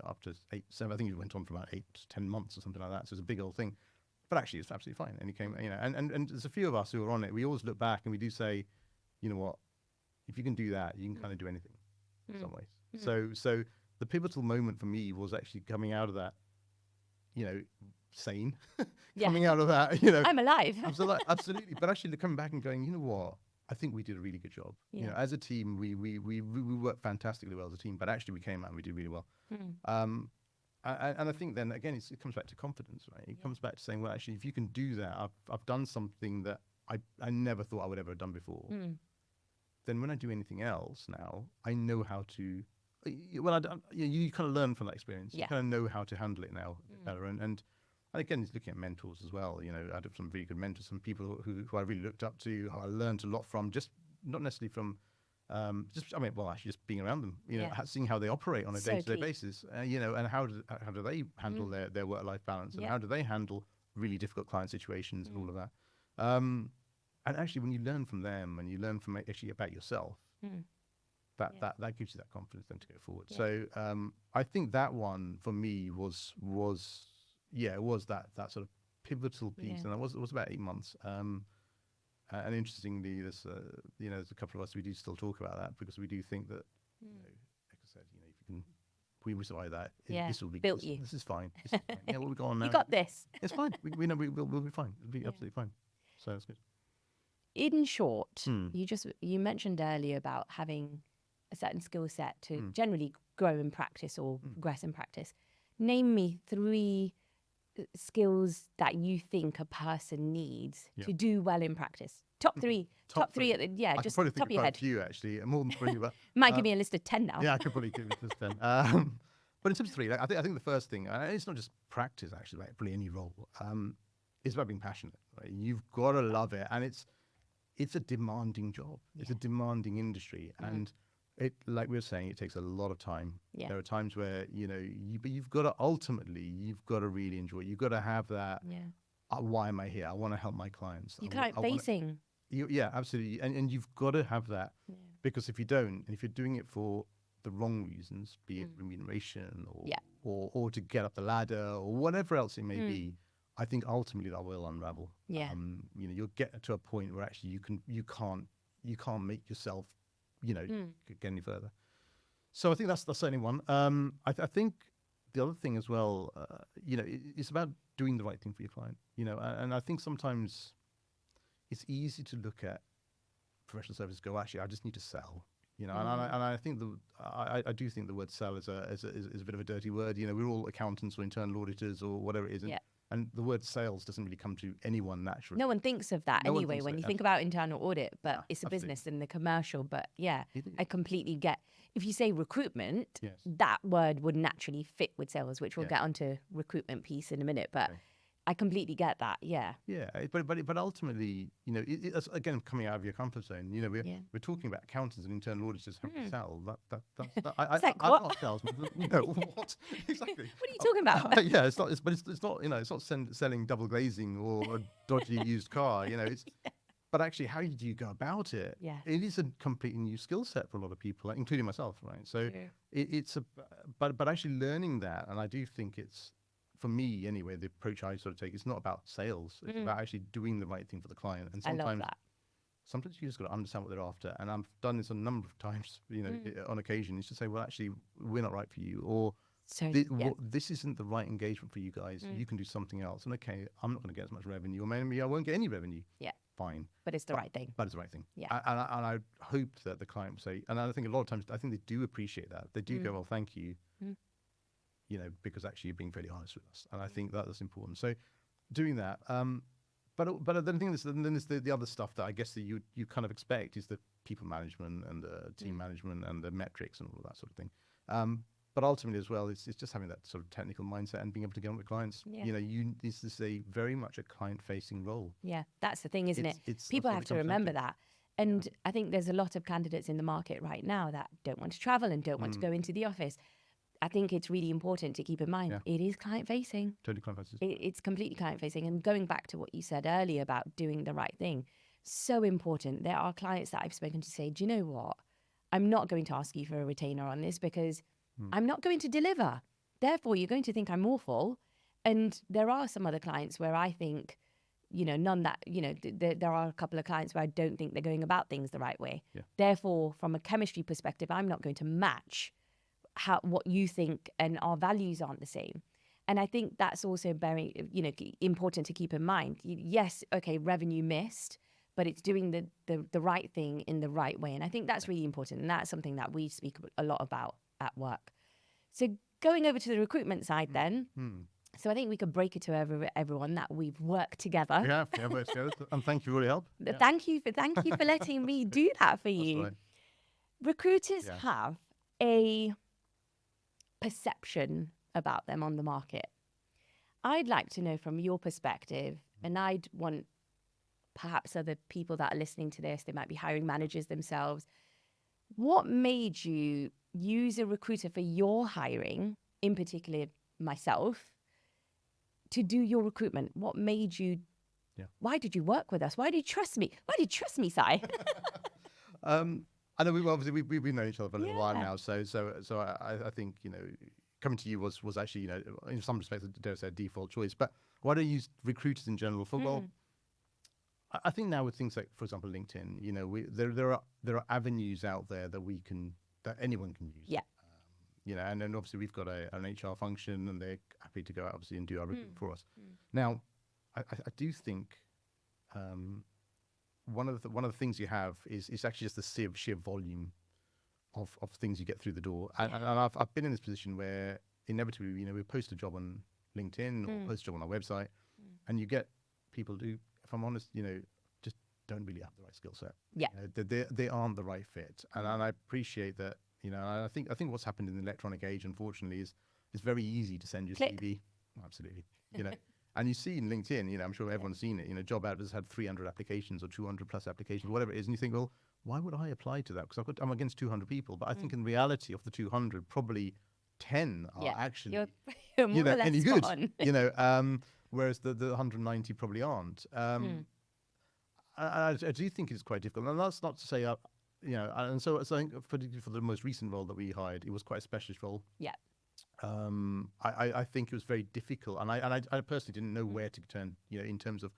after 8, 7, I think it went on for about 8 to 10 months or something like that. So it's a big old thing, but actually, it's absolutely fine. And he came, and there's a few of us who are on it. We always look back and we do say, you know what, if you can do that, you can kind of do anything in some ways. So the pivotal moment for me was actually coming out of that, sane, coming out of that, I'm alive. absolutely. But actually coming back and going, you know what, I think we did a really good job. As a team, we worked fantastically well as a team, but actually we came out and we did really well. And I think then again, it comes back to confidence, right? It comes back to saying, well, actually, if you can do that, I've done something that I never thought I would ever have done before. Then when I do anything else now, I know how to. Well, you kind of learn from that experience. You kind of know how to handle it now better. And again, it's looking at mentors as well. I had some really good mentors, some people who I really looked up to, who I learned a lot from, just not necessarily from, actually just being around them, seeing how they operate on a day-to-day basis, and how do they handle their work-life balance, and how do they handle really difficult client situations and all of that. And actually, when you learn from them and you learn from actually about yourself, that gives you that confidence then to go forward. So I think that one for me was that sort of pivotal piece, and it was about 8 months. And interestingly, there's a couple of us we do still talk about that because we do think that, like I said, if you can, we survive that. This will be built this, you. This is fine. This is fine. Yeah, well, we go on now. You got this. It's fine. We know we'll be fine. It'll be absolutely fine. So that's good. In short, you mentioned earlier about having a certain skill set to generally grow in practice or progress in practice. Name me 3 skills that you think a person needs to do well in practice. Top 3. Top 3 at the, I just probably top of think your head. you actually more than 3. But Might give me a list of 10 now. Yeah, I could probably give it just 10. But in terms of 3, I think the first thing, and it's not just practice actually, like probably any role, it's about being passionate. Right? You've got to love it, and it's a demanding job. It's a demanding industry, and it, like we were saying, it takes a lot of time. There are times where but you've got to really enjoy it. You've got to have that. Why am I here? I want to help my clients. You client facing. Yeah, absolutely, and you've got to have that because if you don't, and if you're doing it for the wrong reasons, be it remuneration or to get up the ladder or whatever else it may be, I think ultimately that will unravel. You'll get to a point where actually you can't make yourself get any further. So I think that's certainly one. I think the other thing as well, it's about doing the right thing for your client. And I think sometimes it's easy to look at professional services, go, actually, I just need to sell. And I think I do think the word sell is a bit of a dirty word. We're all accountants or internal auditors or whatever it is. And the word sales doesn't really come to anyone naturally. No one thinks of that anyway when you think about internal audit, but it's a business and the commercial. But I completely get. If you say recruitment, that word would naturally fit with sales, which we'll get onto recruitment piece in a minute. But I completely get that. Yeah. Yeah, but ultimately, it's, again, coming out of your comfort zone. We're talking about accountants and internal auditors how to sell. I'm not a salesman. What exactly? What are you talking about? It's not selling double glazing or a dodgy used car. But actually, how do you go about it? It is a completely new skill set for a lot of people, including myself, right? So but actually learning that, and I do think it's, for me anyway, the approach I sort of take, it's not about sales. It's about actually doing the right thing for the client. And sometimes you just got to understand what they're after. And I've done this a number of times, on occasion, is to say, well, actually, we're not right for you, or So this isn't the right engagement for you guys. You can do something else. And okay, I'm not going to get as much revenue, or maybe I won't get any revenue. Yeah. Fine. But it's the right thing. But it's the right thing. Yeah. And I hope that the client will say, and I think a lot of times, I think they do appreciate that. They do go, well, thank you, because actually you're being fairly honest with us. And I think that is important. So doing that. But then there's the other stuff that I guess that you kind of expect is the people management and the team management and the metrics and all of that sort of thing. But ultimately as well, it's just having that sort of technical mindset and being able to get on with clients. Yeah. This is a very much a client-facing role. Yeah, that's the thing, isn't it? It's People have to remember that. And I think there's a lot of candidates in the market right now that don't want to travel and don't want to go into the office. I think it's really important to keep in mind it is client-facing. Totally client-facing. It's completely client-facing. And going back to what you said earlier about doing the right thing, so important. There are clients that I've spoken to say, do you know what? I'm not going to ask you for a retainer on this because I'm not going to deliver. Therefore, you're going to think I'm awful. And there are some other clients where I think, none that, there are a couple of clients where I don't think they're going about things the right way. Yeah. Therefore, from a chemistry perspective, I'm not going to match what you think, and our values aren't the same. And I think that's also very, important to keep in mind. Yes, okay, revenue missed, but it's doing the right thing in the right way. And I think that's really important. And that's something that we speak a lot about at work. So going over to the recruitment side then, so I think we could break it to everyone that we've worked together. Yeah, worked together. And thank you for all your help. Thank you for letting me do that for you. Right. Recruiters have a perception about them on the market. I'd like to know from your perspective, and I'd want perhaps other people that are listening to this, they might be hiring managers themselves. What made you use a recruiter for your hiring, in particular myself, to do your recruitment? What made you, why did you work with us? Why did you trust me? Why did you trust me, Si? I know we've known each other for a little while now. So I think, coming to you was actually, in some respects, I dare say a default choice. But why do you use recruiters in general? Well, I think now with things like, for example, LinkedIn, there are avenues out there that anyone can use. Yeah. And then obviously we've got an HR function, and they're happy to go out obviously and do our recruitment for us. Now, I do think one of the things you have is actually just the sheer volume of things you get through the door. And I've been in this position where inevitably, we post a job on LinkedIn or post a job on our website, and you get people who, if I'm honest, just don't really have the right skill set. Yeah. They aren't the right fit. And I appreciate that, and I think what's happened in the electronic age, unfortunately, is it's very easy to send your CV. Absolutely. And you see in LinkedIn, I'm sure everyone's seen it, job adverts had 300 applications or 200 plus applications, whatever it is. And you think, well, why would I apply to that? Because I'm against 200 people. But I think in reality of the 200, probably 10 are actually you're more or less any good. Whereas the 190 probably aren't. I do think it's quite difficult. And that's not to say, and so I think for the most recent role that we hired, it was quite a specialist role. Yeah. I think it was very difficult, and I personally didn't know where to turn. In terms of,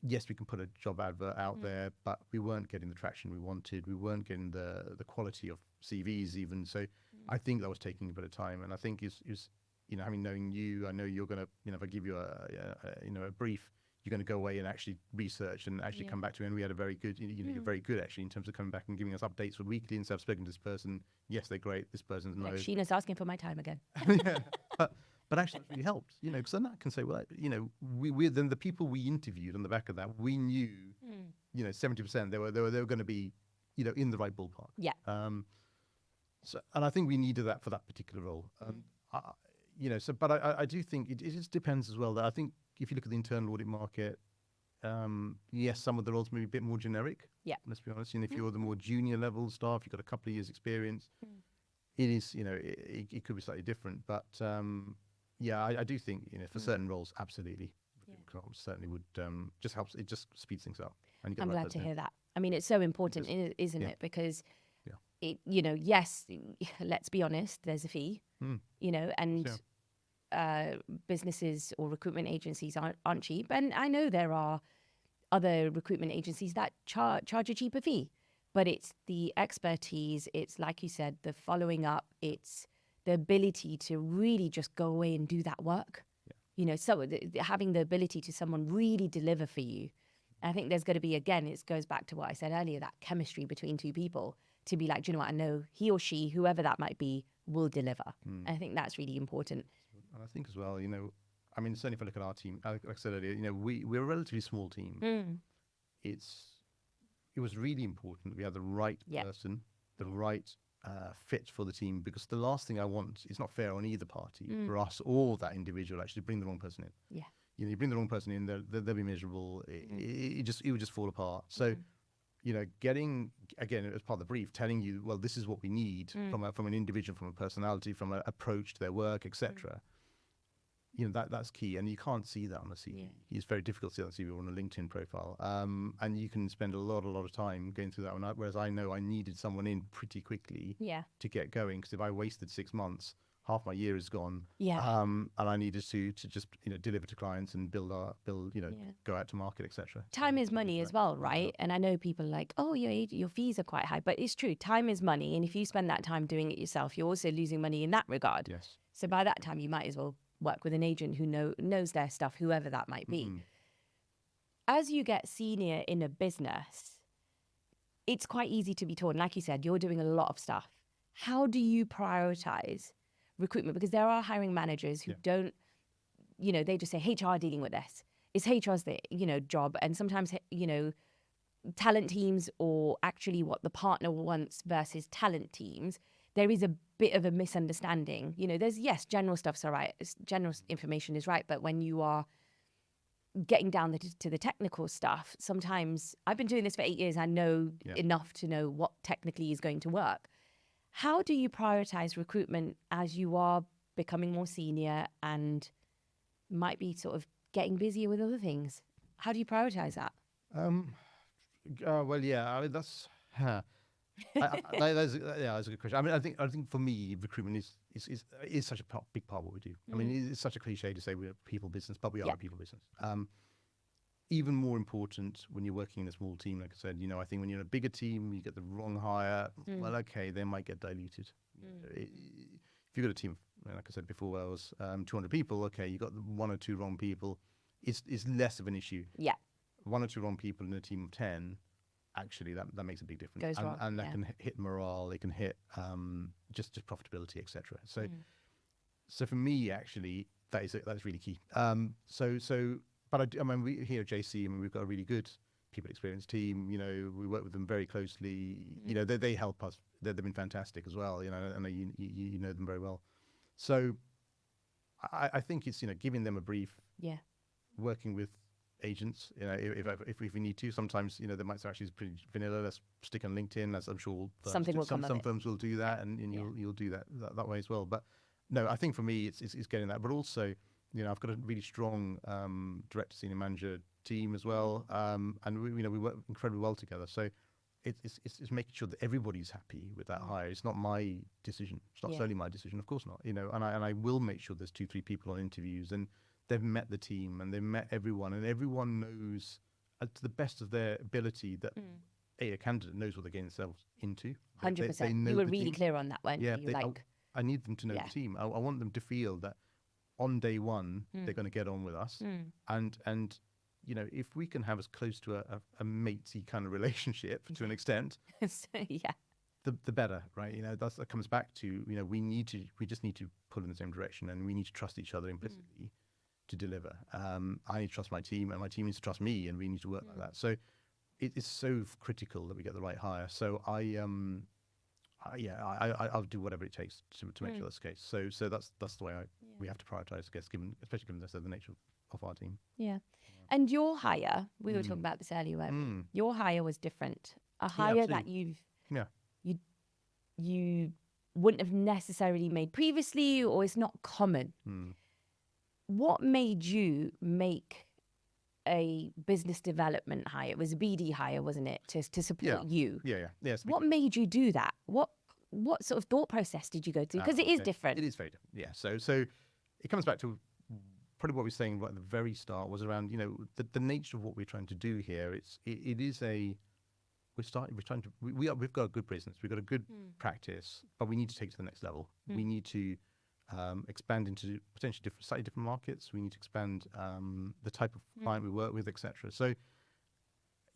yes, we can put a job advert out there, but we weren't getting the traction we wanted. We weren't getting the quality of CVs even. So I think that was taking a bit of time. And I think is having knowing you, I know you're gonna, if I give you a brief, you're going to go away and actually research and actually come back to me. And we had a very good, you're very good actually in terms of coming back and giving us updates for weekly. And so I've spoken to this person. Yes, they're great. This person's no. Sheena's asking for my time again. But actually it really helped, because then I can say, well, we then the people we interviewed on the back of that, we knew, 70% they were going to be, in the right ballpark. Yeah. So, and I think we needed that for that particular role. But I do think it just depends as well. That I think if you look at the internal audit market, yes, some of the roles may be a bit more generic. Yeah. Let's be honest. If you're the more junior level staff, you've got a couple of years experience, it is, it could be slightly different. But I do think, for certain roles, absolutely. Certainly would just helps. It just speeds things up. And you get I'm the right glad to person hear that. I mean, it's so important, isn't it? Because it, yes, let's be honest, there's a fee, and businesses or recruitment agencies aren't cheap. And I know there are other recruitment agencies that charge a cheaper fee, but it's the expertise. It's like you said, the following up. It's the ability to really just go away and do that work. You know, so having the ability to someone really deliver for you. I think there's going to be, again, it goes back to what I said earlier, that chemistry between two people to be like, do you know what, I know he or she, whoever that might be, will deliver. I think that's really important. And I think as well, you know, I mean, certainly if I look at our team, like I said earlier, you know, we're a relatively small team. It was really important that we had the right person, the right fit for the team, because the last thing I want, it's not fair on either party, for us or that individual, actually bring the wrong person in. Yeah. You know, you bring the wrong person in, they'll be miserable. It would just fall apart. So, you know, getting, again, as part of the brief, telling you, well, this is what we need from an individual, from a personality, from an approach to their work, etc. You know, that's key, and you can't see that on a CV. It's very difficult to see that on a CV or on a LinkedIn profile. And you can spend a lot of time going through that one. Whereas I know I needed someone in pretty quickly to get going, because if I wasted 6 months, half my year is gone. And I needed to just, you know, deliver to clients and build, you know, go out to market, etc. Time is money as well, right? And I know people are like, oh, your fees are quite high, but it's true. Time is money, and if you spend that time doing it yourself, you're also losing money in that regard. Yes. So by that time, you might as well work with an agent who knows their stuff, whoever that might be. As you get senior in a business, it's quite easy to be told, and like you said, you're doing a lot of stuff. How do you prioritize recruitment? Because there are hiring managers who don't, you know, they just say HR dealing with this. It's HR's job. And sometimes, you know, talent teams, or actually what the partner wants versus talent teams, there is a bit of a misunderstanding. You know, there's, yes, general stuff's all right. General information is right. But when you are getting down to the technical stuff, sometimes I've been doing this for 8 years. I know enough to know what technically is going to work. How do you prioritize recruitment as you are becoming more senior and might be sort of getting busier with other things? How do you prioritize that? Well, yeah, I mean, that's that's a good question. I mean, I think for me, recruitment is such a big part of what we do. I mean, it's such a cliche to say we're a people business, but we are a people business. Even more important when you're working in a small team, like I said, you know, I think when you're in a bigger team, you get the wrong hire. Well, okay, they might get diluted. If you've got a team, like I said before, I was 200 people. Okay, you got one or two wrong people. It's less of an issue. Yeah. One or two wrong people in a team of 10, actually, that makes a big difference. Goes wrong, and that can hit morale. It can hit just profitability, etc. So for me, actually, that's really key. But I mean, we here at JC, I mean, we've got a really good people experience team. You know, we work with them very closely. You know, they help us. They've been fantastic as well. You know, I know you know them very well. So I think it's, you know, giving them a brief. Yeah. Working with agents, you know, if we need to. Sometimes, you know, they might say, actually, it's pretty vanilla. Let's stick on LinkedIn. As I'm sure something will come of it. Some firms will do that, and you'll do that way as well. But no, I think for me, it's getting that. But also, you know, I've got a really strong director, senior manager team as well, and we work incredibly well together. So it's making sure that everybody's happy with that hire. It's not my decision. It's not solely my decision, of course not. You know, and I will make sure there's 2-3 people on interviews, and they've met the team and they've met everyone, and everyone knows to the best of their ability that a candidate knows what they're getting themselves into. 100%. You were really clear on that, weren't you? I need them to know the team. I want them to feel that on day one they're going to get on with us, and you know, if we can have as close to a matey kind of relationship to an extent, the better, right? You know, that comes back to, you know, we just need to pull in the same direction, and we need to trust each other implicitly to deliver. I need to trust my team, and my team needs to trust me, and we need to work like that. So it's so critical that we get the right hire. So I'll do whatever it takes to make sure that's the case. So that's the way we have to prioritize, I guess, especially given the nature of our team. Yeah. And your hire, we were talking about this earlier, weren't we? Your hire was different. A hire that you wouldn't have necessarily made previously, or it's not common. What made you make a business development hire? It was a BD hire, wasn't it, to support you? Yes. What made you do that? What sort of thought process did you go through? Because it is different. It is very different. Yeah. So it comes back to probably what we were saying right at the very start, was around, you know, the nature of what we're trying to do here. It is a we've got a good business, we've got a good practice, but we need to take it to the next level. We need to expand into potentially slightly different markets. We need to expand the type of client we work with, etc. So,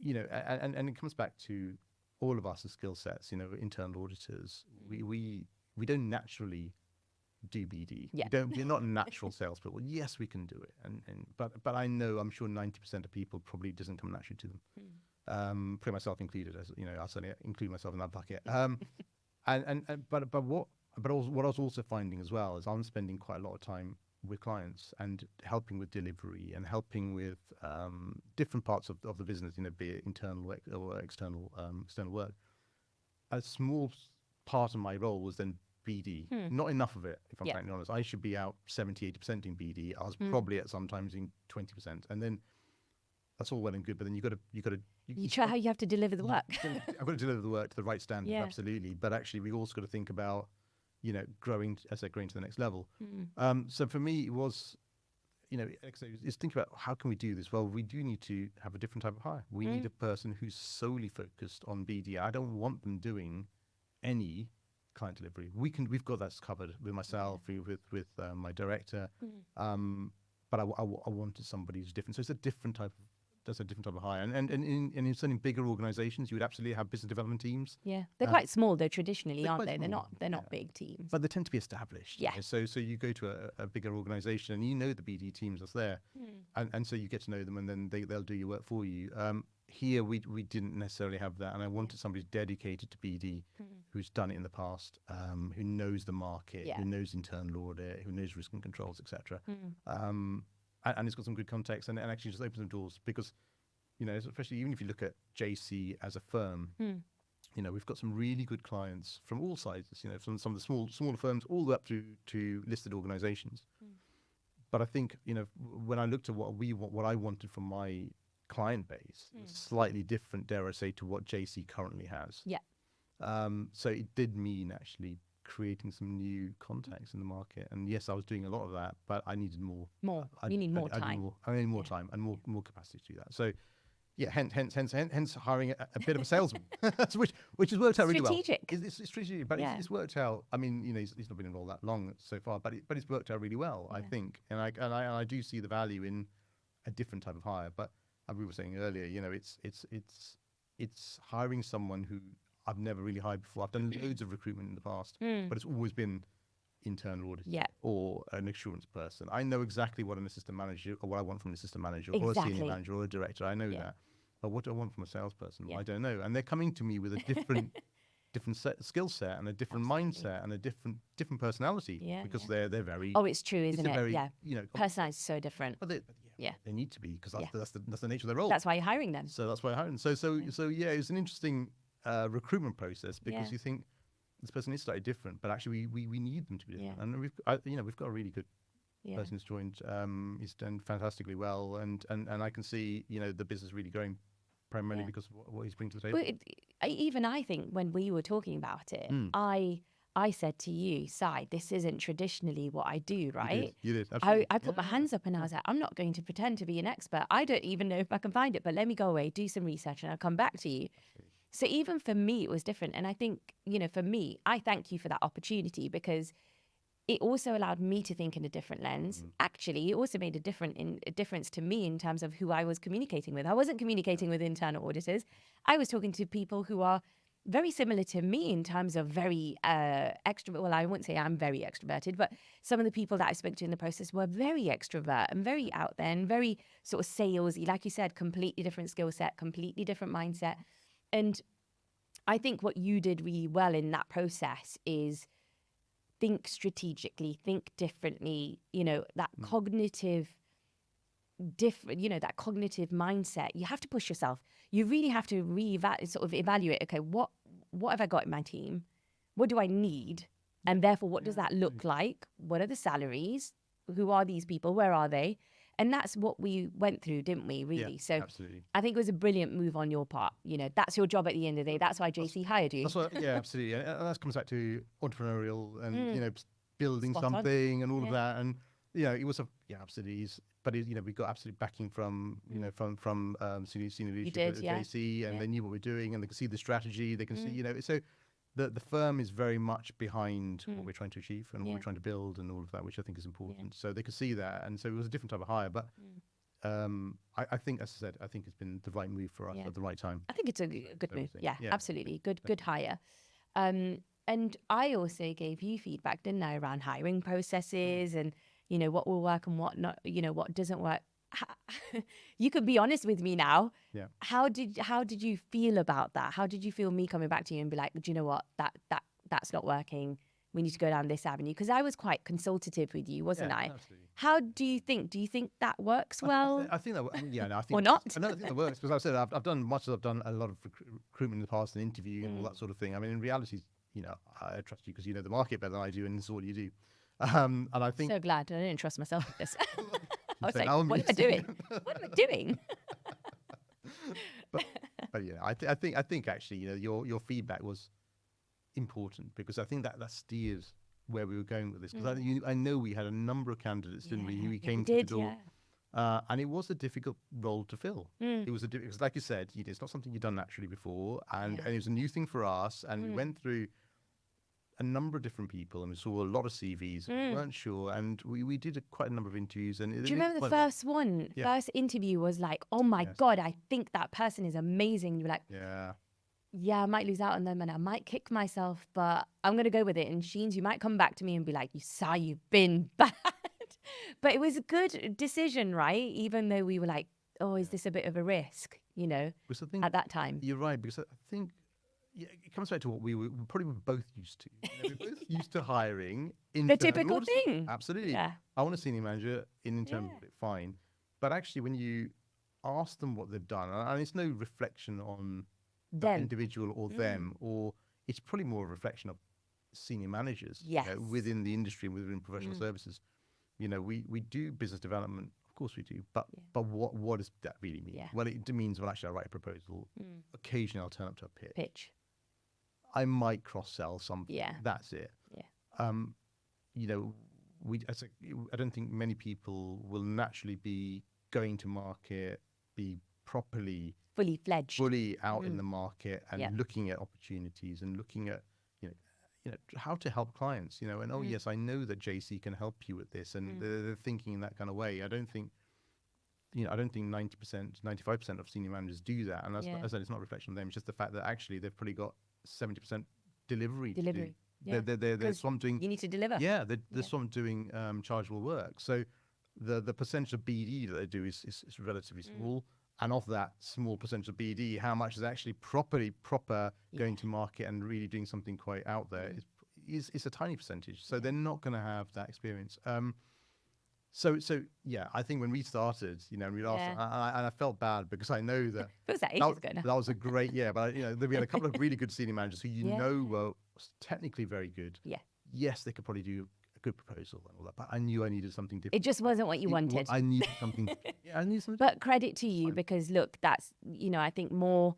and it comes back to all of us as skill sets. Internal auditors, we don't naturally do BD. Yeah. We're not natural salespeople. Yes, we can do it, but I'm sure 90% of people probably doesn't come naturally to them. Put myself included, as I certainly include myself in that bucket. But what I was also finding as well is I'm spending quite a lot of time with clients and helping with delivery and helping with different parts of the business, be it internal or external work. A small part of my role was then BD. Not enough of it, if I'm frankly honest. I should be out 70-80% in BD. I was probably at sometimes in 20%, and then that's all well and good. But then you try how you have to deliver the work. I've got to deliver the work to the right standard, absolutely. But actually, we also got to think about growing to the next level. So for me, it was, is think about how can we do this? Well, we do need to have a different type of hire. We need a person who's solely focused on BD. I don't want them doing any client delivery. We've got that covered with myself, with my director. But I wanted somebody who's different. So it's a different type of hire. And in certain bigger organizations, you would absolutely have business development teams. Yeah, they're quite small though traditionally, aren't they? They're not big teams. But they tend to be established. Yeah. So you go to a bigger organization and the BD teams that's there, and so you get to know them, and then they'll do your work for you. Here we didn't necessarily have that, and I wanted somebody who's dedicated to BD, who's done it in the past, who knows the market, who knows internal audit, who knows risk and controls, etc. And it's got some good context, and actually just opens the doors because, especially even if you look at JC as a firm, we've got some really good clients from all sizes, from some of the smaller firms all the way up to listed organizations. But I think, when I looked at what I wanted from my client base, slightly different, dare I say, to what JC currently has. Yeah. So it did mean actually creating some new contacts in the market, and yes, I was doing a lot of that, but I needed more. You need more time. I need more time and more capacity to do that. So, yeah, hence hiring a bit of a salesman, which has worked out really well. It's strategic, but it's worked out. I mean, he's not been involved that long so far, but it's worked out really well, I think, and I do see the value in a different type of hire. But as we were saying earlier, it's hiring someone who I've never really hired before. I've done loads of recruitment in the past, but it's always been internal audit or an assurance person. I know exactly what an assistant manager or what I want from an assistant manager or a senior manager or a director. I know that. But what do I want from a salesperson? Well, I don't know. And they're coming to me with a different skill set and a different mindset and a different personality because they're very. Oh, it's true, isn't it? Very, personalized is so different. But they need to be because that's the nature of their role. That's why you're hiring them. So that's why you're hiring. So it's an interesting recruitment process because you think this person is slightly different, but actually we need them to be different. And we've got a really good person who's joined. He's done fantastically well, and I can see the business really growing primarily because of what he's bringing to the table. Even I think when we were talking about it, I said to you, Si, this isn't traditionally what I do, right? You did absolutely. I put my hands up and I was like, I'm not going to pretend to be an expert. I don't even know if I can find it, but let me go away, do some research, and I'll come back to you. So even for me, it was different. And I think, for me, I thank you for that opportunity because it also allowed me to think in a different lens. Actually, it also made a difference to me in terms of who I was communicating with. I wasn't communicating with internal auditors. I was talking to people who are very similar to me in terms of very extrovert. Well, I wouldn't say I'm very extroverted, but some of the people that I spoke to in the process were very extrovert and very out there and very sort of salesy. Like you said, completely different skill set, completely different mindset. And I think what you did really well in that process is think strategically, think differently, that cognitive that cognitive mindset. You have to push yourself. You really have to evaluate, okay, what have I got in my team? What do I need? And therefore, what does that look like? What are the salaries? Who are these people? Where are they? And that's what we went through, didn't we, really? Yeah, so absolutely. I think it was a brilliant move on your part. That's your job at the end of the day. That's why JC hired you. Absolutely. And that comes back to entrepreneurial and, building something and all of that. And, it was absolutely. but we got absolute backing from senior leadership did, at yeah. JC, and Yeah. they knew what we're doing, and they could see the strategy. They can see, so the firm is very much behind what we're trying to achieve and what we're trying to build and all of that, which I think is important. So they could see that, and so it was a different type of hire. But I think, as I said, I think it's been the right move for us at the right time. I think it's a good move. Everything. Yeah, Yeah. absolutely. Good hire. And I also gave you feedback, didn't I, around hiring processes and, what will work and what not, what doesn't work. You could be honest with me now. Yeah. How did you feel about that? How did you feel me coming back to you and be like, do you know what, that's not working. We need to go down this avenue. Because I was quite consultative with you, wasn't I? Absolutely. How do you think? Do you think that works well? I think that, I think Or not? I think that works because I've said I've done a lot of recruitment in the past and interviewing and all that sort of thing. I mean, in reality, I trust you because you know the market better than I do, and this is what you do. And I think So glad I didn't trust myself with this. I was So like, now I'm what am I doing? What am I doing? but yeah, I think actually, your feedback was important because I think that steers where we were going with this. Because I know we had a number of candidates, didn't we, who came to the door. And it was a difficult role to fill. It was because, like you said, it's not something you've done naturally before, and it was a new thing for us. And we went through a number of different people, and we saw a lot of CVs. We weren't sure, and we did quite a number of interviews. And do you remember the first one? Yeah. First interview was like, oh my God, I think that person is amazing. You're like, yeah, I might lose out on them and I might kick myself, but I'm going to go with it. And Sheens, you might come back to me and be like, you've been bad. But it was a good decision, right? Even though we were like, oh, is this a bit of a risk, at that time? You're right, because I think it comes back to what we probably were both used to. We're both used to hiring The typical thing. Absolutely. Yeah. I want a senior manager in internal audit, fine. But actually, when you ask them what they've done, and it's no reflection on that individual or them, or it's probably more a reflection of senior managers within the industry and within professional services. We do business development, of course we do, but what does that really mean? Yeah. Well, it means, actually, I write a proposal. Occasionally, I'll turn up to a Pitch. I might cross-sell something. Yeah. That's it. Yeah. I don't think many people will naturally be going to market, be properly Fully fledged. fully out in the market and looking at opportunities and looking at how to help clients, and yes, I know that JC can help you with this, and they're thinking in that kind of way. I don't think 90%, 95% of senior managers do that, and as I said, it's not a reflection on them. It's just the fact that actually they've probably got 70% delivery. To do. Yeah. They're some doing. You need to deliver. Yeah, they're some doing chargeable work. So the percentage of BD that they do is relatively small. And of that small percentage of BD, how much is actually proper going to market and really doing something quite out there is a tiny percentage. So they're not going to have that experience. So I think when we started, and we asked, and I felt bad because I know that It was ages ago now. that was a great but we had a couple of really good senior managers who were technically very good. Yeah. Yes, they could probably do a good proposal and all that, but I knew I needed something different. It just wasn't what you wanted. I needed something. I needed something. But credit to you because look, that's, I think more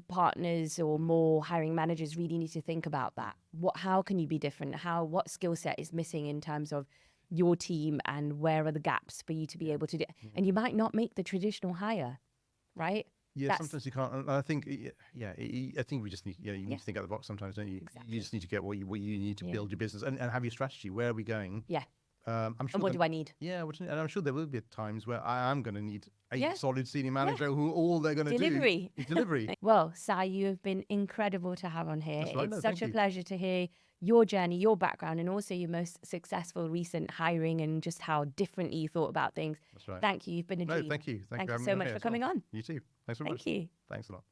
partners or more hiring managers really need to think about that. How can you be different? What skill set is missing in terms of your team, and where are the gaps for you to be able to do? And you might not make the traditional hire, right? Yeah, sometimes you can't. And I think, I think we just need, you need to think out of the box sometimes, don't you? Exactly. You just need to get what you need to build your business and have your strategy. Where are we going? Yeah. I'm sure. And what do I need? Yeah, and I'm sure there will be times where I am going to need a solid senior manager who all they're going to do is delivery. Well, Si, you have been incredible to have on here. That's right. It's such a pleasure to hear your journey, your background, and also your most successful recent hiring and just how differently you thought about things. That's right. Thank you. You've been a dream. No, thank you. Thank you so much for coming on. You too. Thanks very much. Thank you. Thanks a lot.